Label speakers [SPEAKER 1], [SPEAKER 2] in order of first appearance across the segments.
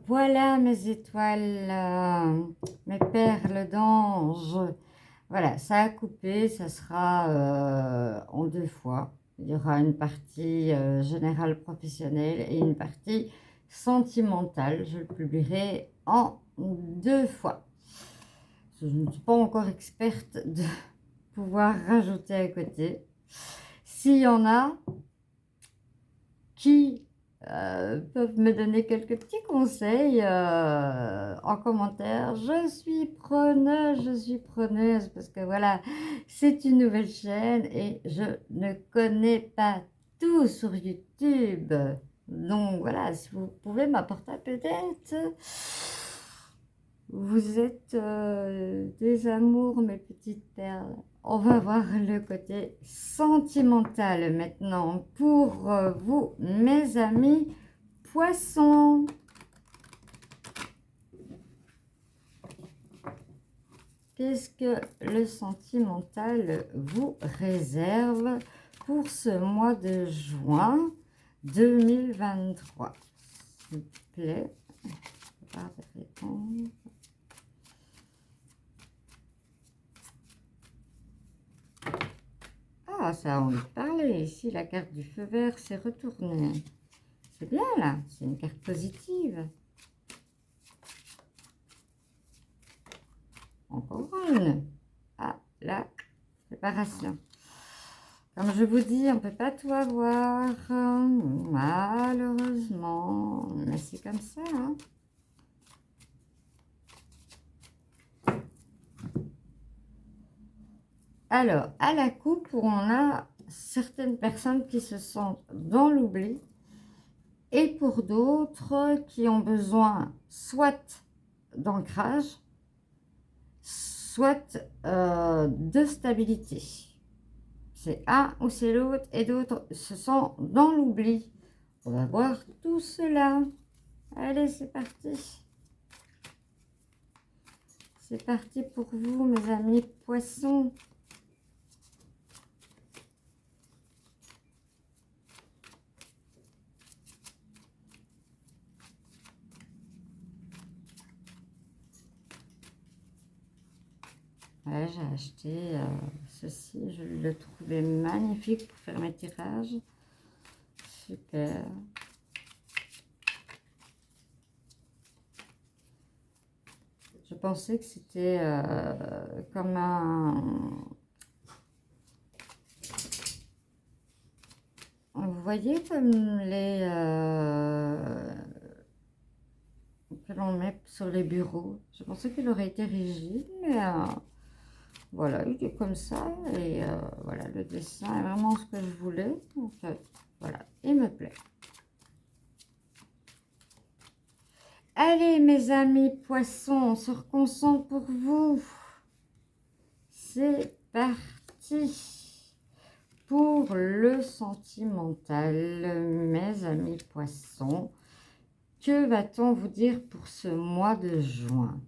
[SPEAKER 1] Voilà mes étoiles, mes perles d'ange. Voilà, ça a coupé, ça sera en deux fois. Il y aura une partie générale professionnelle et une partie sentimentale. Je le publierai en deux fois. Je ne suis pas encore experte de pouvoir rajouter à côté. S'il y en a qui peuvent me donner quelques petits conseils en commentaire. Je suis preneuse parce que voilà, c'est une nouvelle chaîne et je ne connais pas tout sur YouTube. Donc voilà, si vous pouvez m'apporter peut-être, vous êtes des amours, mes petites perles. On va voir le côté sentimental maintenant pour vous, mes amis poissons. Qu'est-ce que le sentimental vous réserve pour ce mois de juin 2023? S'il vous plaît, pas de répondre. Ah, ça a envie de parler. Ici, la carte du feu vert s'est retournée. C'est bien, là. C'est une carte positive. Encore une. Ah, la séparation. Comme je vous dis, on ne peut pas tout avoir. Malheureusement. Mais c'est comme ça, hein. Alors, à la coupe, on a certaines personnes qui se sentent dans l'oubli et pour d'autres qui ont besoin soit d'ancrage, soit de stabilité. C'est un ou c'est l'autre et d'autres se sentent dans l'oubli. On va voir tout cela. Allez, c'est parti. C'est parti pour vous, mes amis poissons. Ouais, j'ai acheté ceci, je le trouvais magnifique pour faire mes tirages. Super. Je pensais que c'était comme un... Vous voyez comme les... que l'on met sur les bureaux. Je pensais qu'il aurait été rigide, mais... voilà, il est comme ça et voilà, le dessin est vraiment ce que je voulais. Donc, voilà, il me plaît. Allez, mes amis poissons, on se reconcentre pour vous. C'est parti pour le sentimental, mes amis poissons. Que va-t-on vous dire pour ce mois de juin ?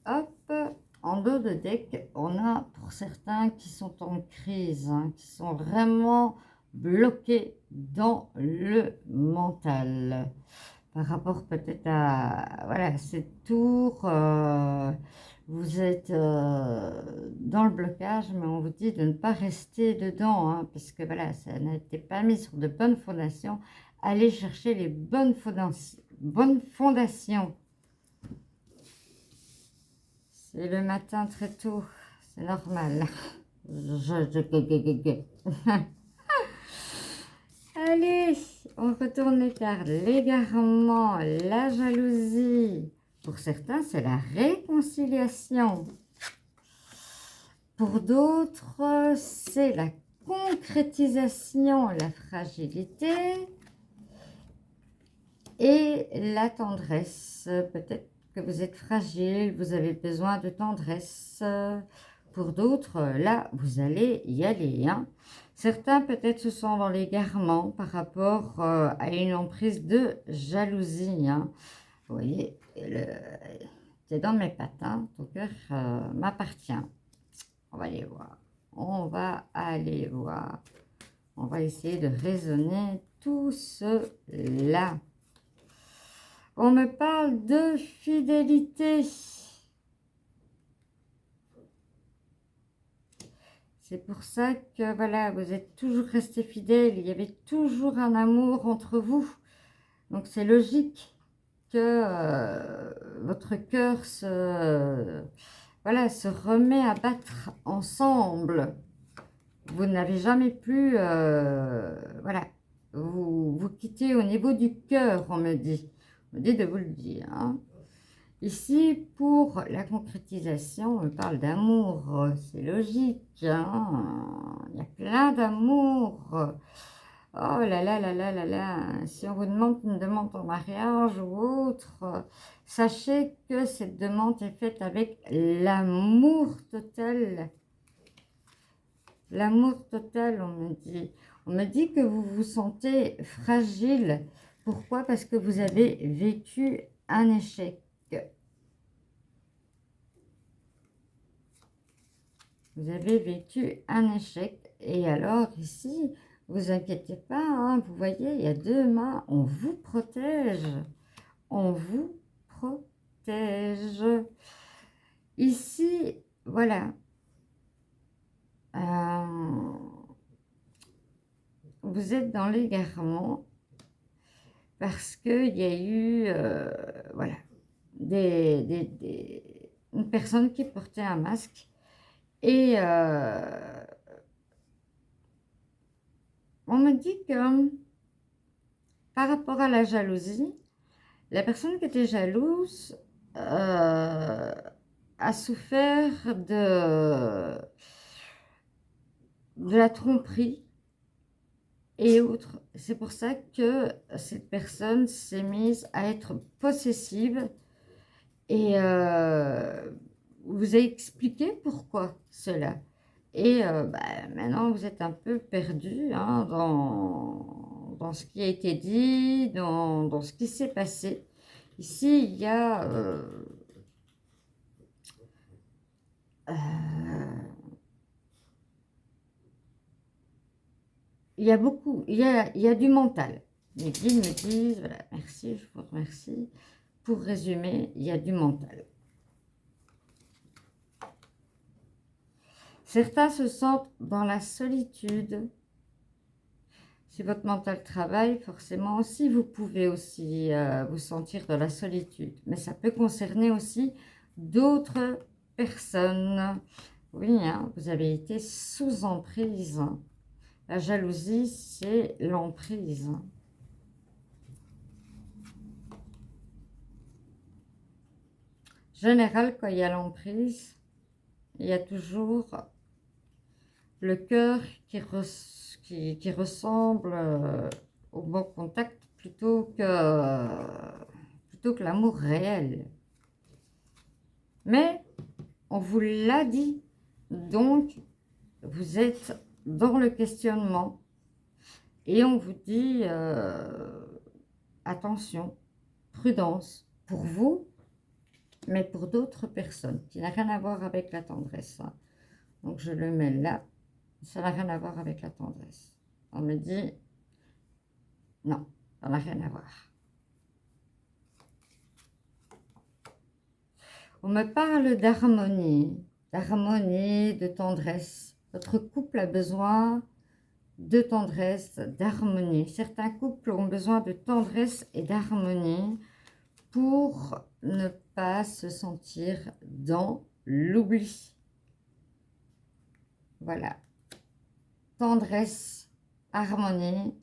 [SPEAKER 1] Hop, en dos de deck, on a pour certains qui sont en crise, hein, qui sont vraiment bloqués dans le mental. Par rapport peut-être à voilà, cette tour, vous êtes dans le blocage, mais on vous dit de ne pas rester dedans, hein, parce que voilà, ça n'a été pas mis sur de bonnes fondations. Allez chercher les bonnes fondations. C'est le matin très tôt, c'est normal. Allez, on retourne les cartes. L'égarement, la jalousie. Pour certains, c'est la réconciliation. Pour d'autres, c'est la concrétisation, la fragilité et la tendresse. Peut-être que vous êtes fragile, vous avez besoin de tendresse. Pour d'autres, là, vous allez y aller. Hein. Certains, peut-être, se sont dans l'égarement par rapport à une emprise de jalousie. Hein. Vous voyez, c'est dans mes pattes. Hein. Ton cœur m'appartient. On va aller voir. On va aller voir. On va essayer de raisonner tout cela. On me parle de fidélité. C'est pour ça que, voilà, vous êtes toujours resté fidèle. Il y avait toujours un amour entre vous. Donc, c'est logique que votre cœur voilà, se remet à battre ensemble. Vous n'avez jamais pu, voilà, vous quitter au niveau du cœur, on me dit. On me dit de vous le dire. Hein. Ici, pour la concrétisation, on parle d'amour, c'est logique. Hein. Il y a plein d'amour. Oh là là là là là là, si on vous demande une demande en mariage ou autre, sachez que cette demande est faite avec l'amour total. L'amour total, on me dit. On me dit que vous vous sentez fragile. Pourquoi? Parce que vous avez vécu un échec. Vous avez vécu un échec. Et alors, ici, vous inquiétez pas, hein, vous voyez, il y a deux mains. On vous protège. On vous protège. Ici, voilà. Vous êtes dans l'égarement parce qu'il y a eu, voilà, une personne qui portait un masque et on me dit que par rapport à la jalousie, la personne qui était jalouse a souffert de la tromperie et autres. C'est pour ça que cette personne s'est mise à être possessive et vous a expliqué pourquoi cela. Et maintenant, vous êtes un peu perdu hein, dans ce qui a été dit, dans ce qui s'est passé. Ici, il y a... il y a beaucoup, il y a du mental. Les guides me disent, voilà, merci, je vous remercie. Pour résumer, il y a du mental. Certains se sentent dans la solitude. Si votre mental travaille, forcément aussi, vous pouvez aussi vous sentir dans la solitude. Mais ça peut concerner aussi d'autres personnes. Oui, hein, vous avez été sous emprise. La jalousie, c'est l'emprise. Général, quand il y a l'emprise, il y a toujours le cœur qui ressemble au bon contact plutôt que l'amour réel. Mais on vous l'a dit, donc vous êtes dans le questionnement et on vous dit attention, prudence pour vous, mais pour d'autres personnes qui n'a rien à voir avec la tendresse. Hein. Donc je le mets là, ça n'a rien à voir avec la tendresse. On me dit non, ça n'a rien à voir. On me parle d'harmonie, de tendresse. Votre couple a besoin de tendresse, d'harmonie. Certains couples ont besoin de tendresse et d'harmonie pour ne pas se sentir dans l'oubli. Voilà. Tendresse, harmonie,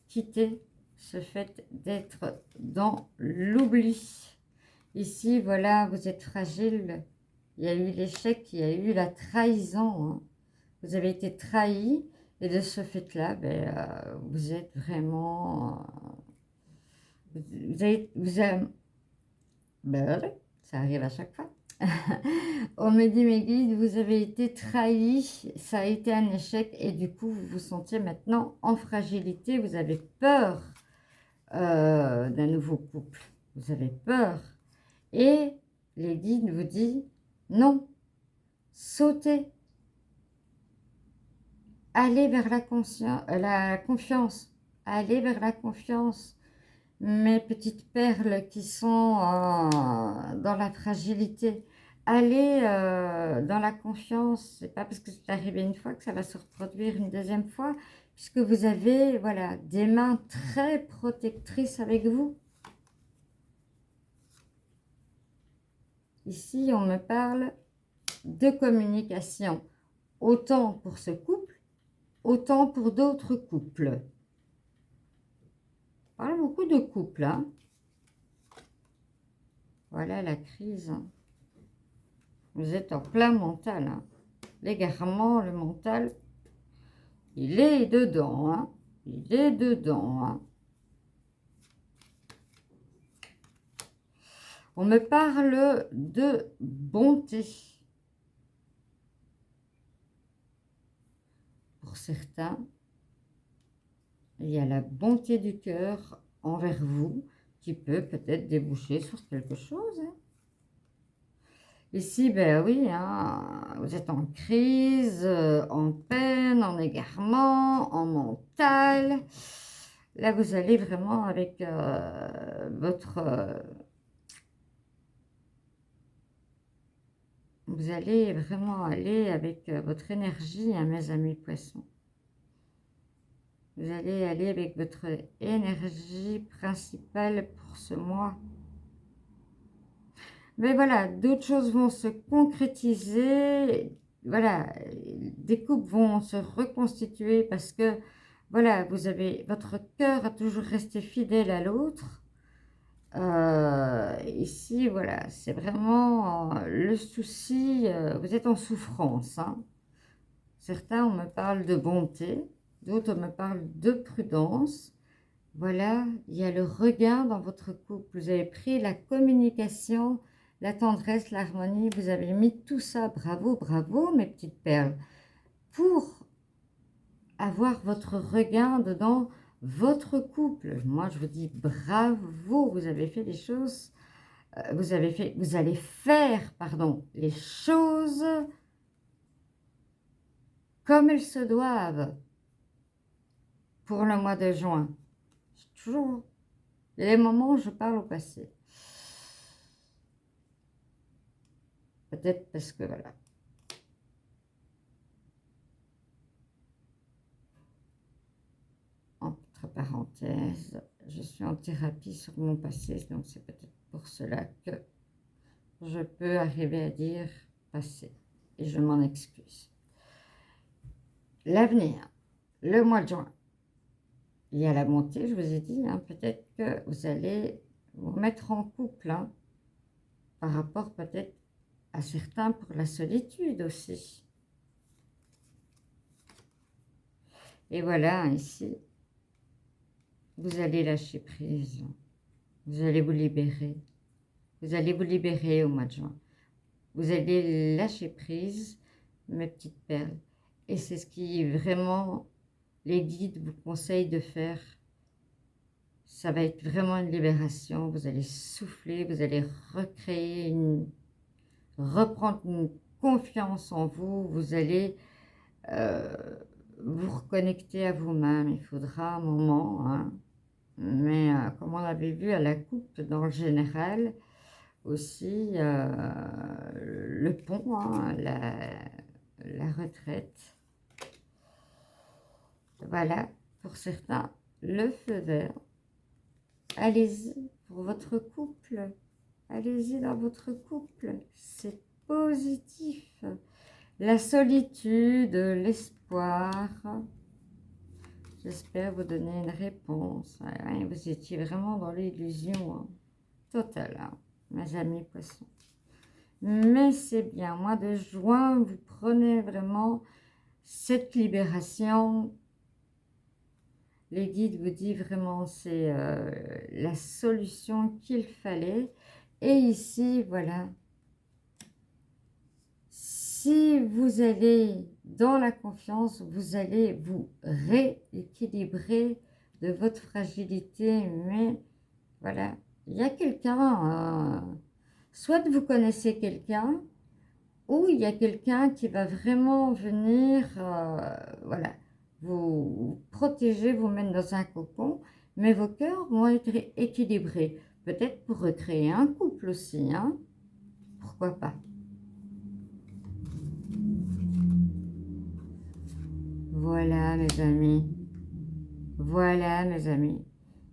[SPEAKER 1] quitter ce fait d'être dans l'oubli. Ici, voilà, vous êtes fragile. Il y a eu l'échec, il y a eu la trahison. Hein. Vous avez été trahi et de ce fait-là, vous êtes vraiment... ça arrive à chaque fois. On me dit, mes guides, vous avez été trahi, ça a été un échec et du coup, vous vous sentiez maintenant en fragilité. Vous avez peur d'un nouveau couple. Vous avez peur. Et les guides vous disent, non, sautez. Allez vers la confiance. Allez vers la confiance. Mes petites perles qui sont dans la fragilité. Allez dans la confiance. C'est pas parce que c'est arrivé une fois que ça va se reproduire une deuxième fois, puisque vous avez, voilà, des mains très protectrices avec vous. Ici, on me parle de communication, autant pour ce couple, autant pour d'autres couples. On parle beaucoup de couples, hein. Voilà la crise. Vous êtes en plein mental, hein. L'égarement, le mental, il est dedans, hein. Il est dedans, hein. On me parle de bonté. Pour certains, il y a la bonté du cœur envers vous qui peut peut-être déboucher sur quelque chose, hein. Ici, ben oui, hein, vous êtes en crise, en peine, en égarement, en mental. Là, vous allez vraiment avec vous allez vraiment aller avec votre énergie, hein, mes amis poissons. Vous allez aller avec votre énergie principale pour ce mois. Mais voilà, d'autres choses vont se concrétiser. Voilà, des couples vont se reconstituer parce que, voilà, votre cœur a toujours resté fidèle à l'autre. Ici, voilà, c'est vraiment le souci. Vous êtes en souffrance, hein. Certains, on me parle de bonté, d'autres, on me parle de prudence. Voilà, il y a le regain dans votre couple. Vous avez pris la communication, la tendresse, l'harmonie. Vous avez mis tout ça, bravo, bravo, mes petites perles, pour avoir votre regain dans votre couple. Moi, je vous dis bravo, vous avez fait les choses, vous allez faire, pardon, les choses comme elles se doivent pour le mois de juin. Toujours les moments où je parle au passé. Peut-être parce que, voilà. Entre parenthèses, je suis en thérapie sur mon passé, donc c'est peut-être pour cela que je peux arriver à dire passé. Et je m'en excuse. L'avenir, le mois de juin. Il y a la montée, je vous ai dit, hein, peut-être que vous allez vous mettre en couple, hein, par rapport peut-être à certains pour la solitude aussi. Et voilà, ici, vous allez lâcher prise, vous allez vous libérer. Vous allez vous libérer au mois de juin. Vous allez lâcher prise, mes petites perles. Et c'est ce qui vraiment les guides vous conseillent de faire. Ça va être vraiment une libération. Vous allez souffler, vous allez reprendre une confiance en vous. Vous allez vous reconnecter à vous-même. Il faudra un moment, hein. Mais comme on l'avait vu à la coupe dans le général, aussi le pont, hein, la retraite. Voilà, pour certains, le feu vert. Allez-y pour votre couple. Allez-y dans votre couple. C'est positif. La solitude, l'espoir. J'espère vous donner une réponse. Vous étiez vraiment dans l'illusion, hein, totale, hein, mes amis poissons. Mais c'est bien, mois de juin, vous prenez vraiment cette libération. Les guides vous disent vraiment c'est la solution qu'il fallait. Et ici, voilà, si vous allez dans la confiance, vous allez vous rééquilibrer de votre fragilité. Mais voilà, il y a quelqu'un, soit vous connaissez quelqu'un, ou il y a quelqu'un qui va vraiment venir, voilà, vous protéger, vous mettre dans un cocon, mais vos cœurs vont être équilibrés. Peut-être pour recréer un couple aussi, hein? Pourquoi pas? Voilà, mes amis. Voilà, mes amis.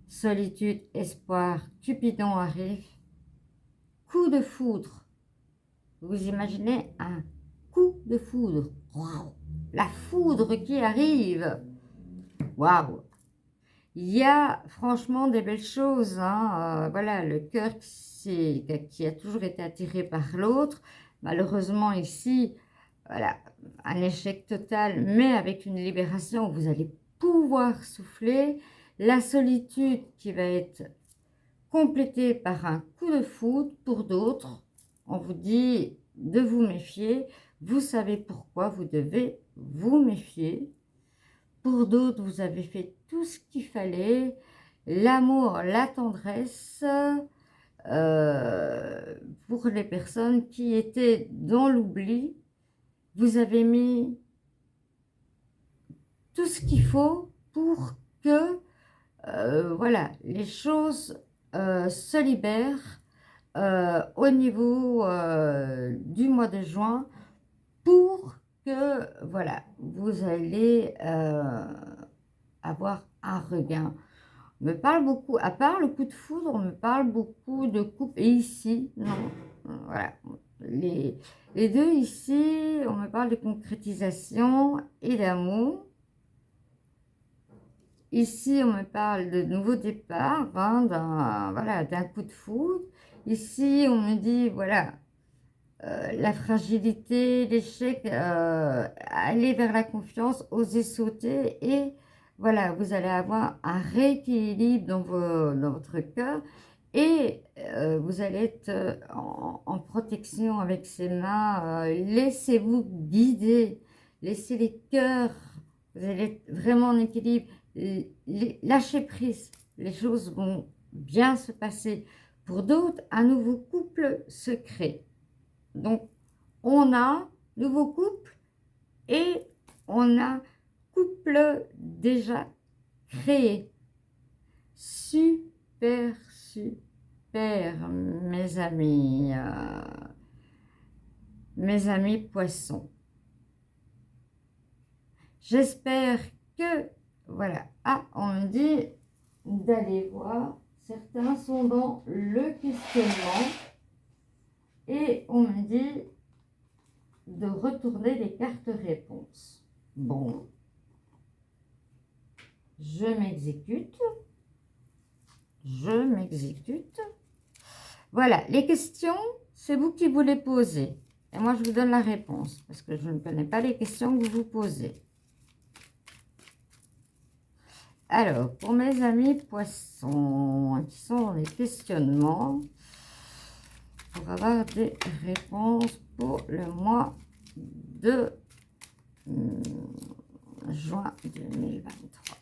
[SPEAKER 1] Solitude, espoir, Cupidon arrive. Coup de foudre. Vous imaginez un coup de foudre. Waouh! La foudre qui arrive. Waouh! Il y a franchement des belles choses, hein. Voilà, le cœur qui a toujours été attiré par l'autre. Malheureusement, ici, voilà, un échec total, mais avec une libération, vous allez pouvoir souffler. La solitude qui va être complétée par un coup de foudre pour d'autres. On vous dit de vous méfier. Vous savez pourquoi vous devez vous méfier. Pour d'autres, vous avez fait tout ce qu'il fallait. L'amour, la tendresse, pour les personnes qui étaient dans l'oubli, vous avez mis tout ce qu'il faut pour que, voilà, les choses se libèrent au niveau du mois de juin pour que, voilà, vous allez avoir un regain. On me parle beaucoup, à part le coup de foudre, on me parle beaucoup de couple. Et ici, non, voilà. Les deux ici, on me parle de concrétisation et d'amour. Ici, on me parle de nouveau départ, hein, voilà, d'un coup de foudre. Ici, on me dit, voilà, la fragilité, l'échec, aller vers la confiance, oser sauter et voilà, vous allez avoir un rééquilibre dans votre cœur et vous allez être en protection avec ses mains. Laissez-vous guider, laissez les cœurs, vous allez être vraiment en équilibre. Lâchez prise, les choses vont bien se passer. Pour d'autres, un nouveau couple se crée. Donc, on a nouveau couple et on a couple déjà créé. Super, super, mes amis poissons. J'espère que, voilà, on me dit d'aller voir. Certains sont dans le questionnement. Et on me dit de retourner les cartes réponses. Bon, je m'exécute. Je m'exécute. Voilà, les questions, c'est vous qui vous les posez. Et moi, je vous donne la réponse, parce que je ne connais pas les questions que vous vous posez. Alors, pour mes amis poissons, qui sont dans les questionnements, pour avoir des réponses pour le mois de juin 2023.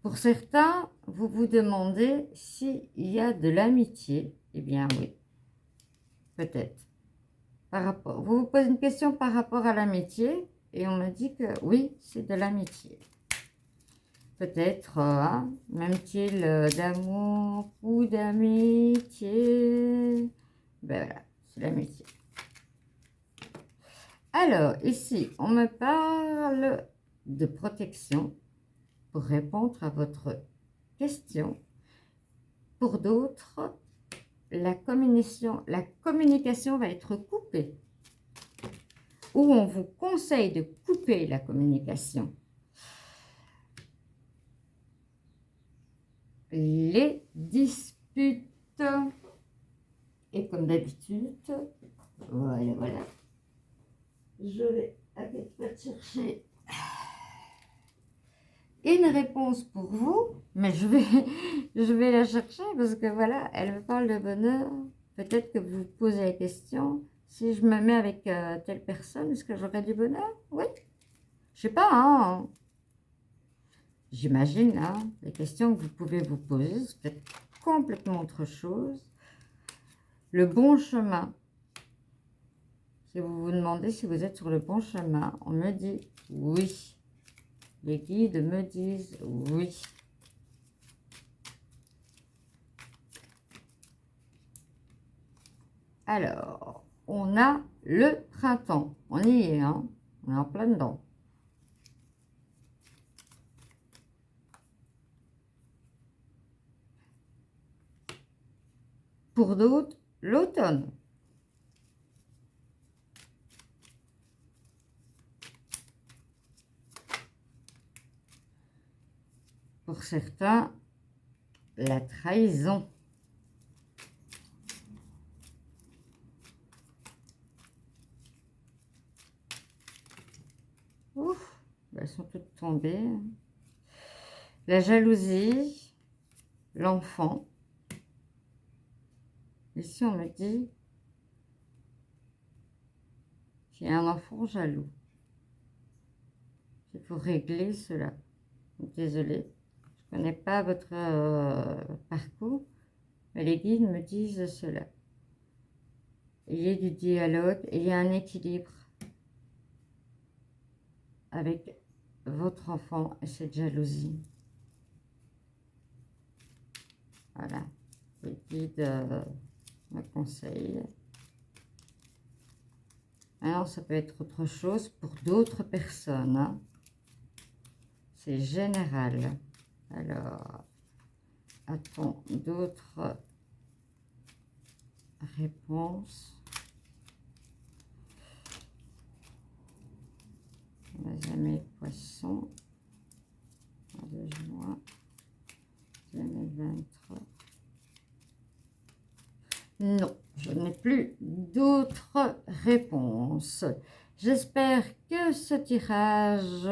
[SPEAKER 1] Pour certains, vous vous demandez s'il y a de l'amitié. Eh bien oui, peut-être. Vous vous posez une question par rapport à l'amitié et on me dit que oui, c'est de l'amitié. Peut-être, même-t-il d'amour ou d'amitié. Ben voilà, c'est l'amitié. Alors, ici, on me parle de protection pour répondre à votre question. Pour d'autres, la communication va être coupée. Ou on vous conseille de couper la communication. Les disputes. Et comme d'habitude, voilà. Je vais avec chercher une réponse pour vous, mais je vais la chercher parce que voilà, elle me parle de bonheur. Peut-être que vous vous posez la question, si je me mets avec telle personne, est-ce que j'aurai du bonheur? Oui. Je sais pas, hein. J'imagine, hein, les questions que vous pouvez vous poser, c'est peut-être complètement autre chose. Le bon chemin. Si vous vous demandez si vous êtes sur le bon chemin, on me dit oui. Les guides me disent oui. Alors, on a le printemps. On y est, hein? On est en plein dedans. Pour d'autres, l'automne. Pour certains, la trahison. Ouf, elles sont toutes tombées. La jalousie, l'enfant. Ici, on me dit qu'il y a un enfant jaloux. Il faut régler cela. Désolée, je ne connais pas votre parcours, mais les guides me disent cela. Il y a du dialogue, il y a un équilibre avec votre enfant et cette jalousie. Voilà, les guides me conseillent. Alors, ça peut être autre chose pour d'autres personnes. Hein. C'est général. Alors, a-t-on d'autres réponses? Les amis poissons, 2 juin 2023. Non, je n'ai plus d'autres réponses. J'espère que ce tirage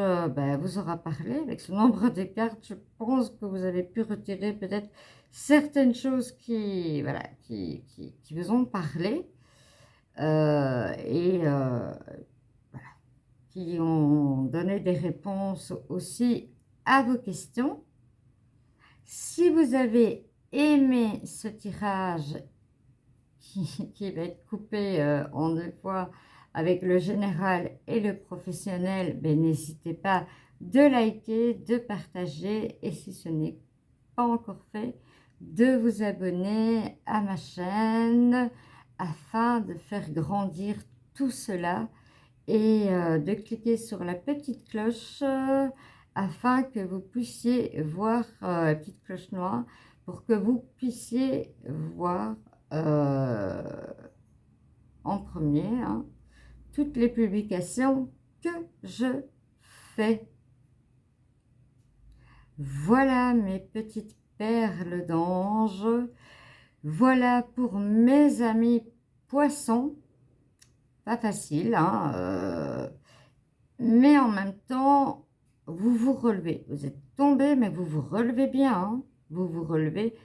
[SPEAKER 1] vous aura parlé. Avec ce nombre de cartes, je pense que vous avez pu retirer peut-être certaines choses qui, voilà, qui vous ont parlé. Voilà, qui ont donné des réponses aussi à vos questions. Si vous avez aimé ce tirage qui va être coupé en 2 fois avec le général et le professionnel, n'hésitez pas de liker, de partager et si ce n'est pas encore fait, de vous abonner à ma chaîne afin de faire grandir tout cela et de cliquer sur la petite cloche afin que vous puissiez voir la petite cloche noire pour que vous puissiez voir en premier toutes les publications que je fais. Voilà mes petites perles d'ange. Voilà pour mes amis poissons. Pas facile, mais en même temps, vous vous relevez. Vous êtes tombé, mais vous vous relevez bien. Hein. Vous vous relevez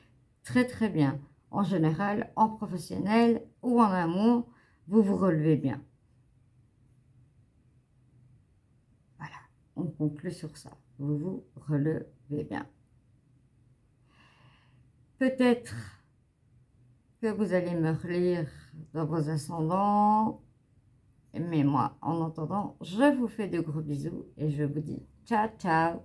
[SPEAKER 1] très très bien. En général, en professionnel ou en amour, vous vous relevez bien. Voilà, on conclut sur ça. Vous vous relevez bien. Peut-être que vous allez me relire dans vos ascendants. Mais moi, en attendant, je vous fais de gros bisous et je vous dis ciao, ciao.